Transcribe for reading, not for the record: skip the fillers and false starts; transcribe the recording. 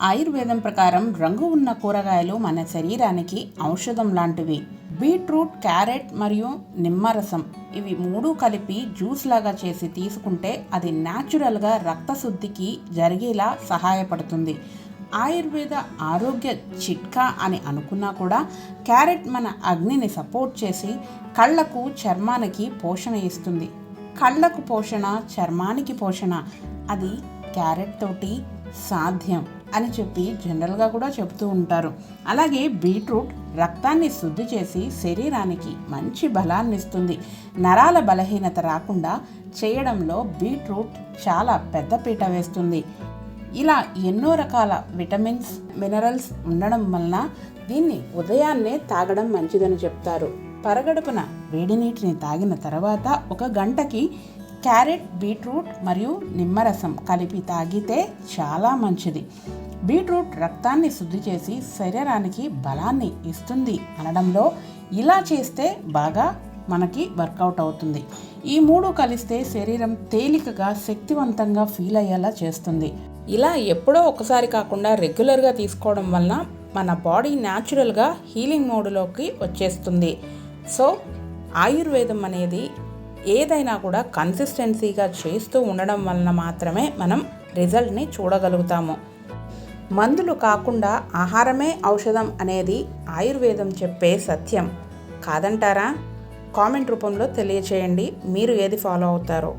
ఆయుర్వేదం ప్రకారం రంగు ఉన్న కూరగాయలు మన శరీరానికి ఔషధం లాంటివి. బీట్రూట్, క్యారెట్ మరియు నిమ్మరసం ఇవి మూడు కలిపి జ్యూస్ లాగా చేసి తీసుకుంటే అది న్యాచురల్గా రక్తశుద్ధికి జరిగేలా సహాయపడుతుంది. ఆయుర్వేద ఆరోగ్య చిట్కా అని అనుకున్నా కూడా క్యారెట్ మన అగ్నిని సపోర్ట్ చేసి కళ్ళకు, చర్మానికి పోషణ ఇస్తుంది. కళ్ళకు పోషణ, చర్మానికి పోషణ అది క్యారెట్ తోటి సాధ్యం అని చెప్పి జనరల్గా కూడా చెబుతూ ఉంటారు. అలాగే బీట్రూట్ రక్తాన్ని శుద్ధి చేసి శరీరానికి మంచి బలాన్ని ఇస్తుంది. నరాల బలహీనత రాకుండా చేయడంలో బీట్రూట్ చాలా పెద్దపీట వేస్తుంది. ఇలా ఎన్నో రకాల విటమిన్స్, మినరల్స్ ఉండడం వలన దీన్ని ఉదయాన్నే తాగడం మంచిదని చెప్తారు. పరగడుపున వేడి నీటిని తాగిన తర్వాత 1 గంటకి క్యారెట్, బీట్రూట్ మరియు నిమ్మరసం కలిపి తాగితే చాలా మంచిది. బీట్రూట్ రక్తాన్ని శుద్ధి చేసి శరీరానికి బలాన్ని ఇస్తుంది అనడంలో ఇలా చేస్తే బాగా మనకి వర్కౌట్ అవుతుంది. ఈ 3 కలిస్తే శరీరం తేలికగా, శక్తివంతంగా ఫీల్ అయ్యేలా చేస్తుంది. ఇలా ఎప్పుడో ఒకసారి కాకుండా రెగ్యులర్గా తీసుకోవడం వలన మన బాడీ న్యాచురల్గా హీలింగ్ మోడ్లోకి వచ్చేస్తుంది. సో ఆయుర్వేదం అనేది ఏదైనా కూడా కన్సిస్టెన్సీగా చేస్తూ ఉండడం వలన మాత్రమే మనం రిజల్ట్ని చూడగలుగుతాము. మందులు కాకుండా ఆహారమే ఔషధం అనేది ఆయుర్వేదం చెప్పే సత్యం కాదంటారా? కామెంట్ రూపంలో తెలియచేయండి మీరు ఏది ఫాలో అవుతారో.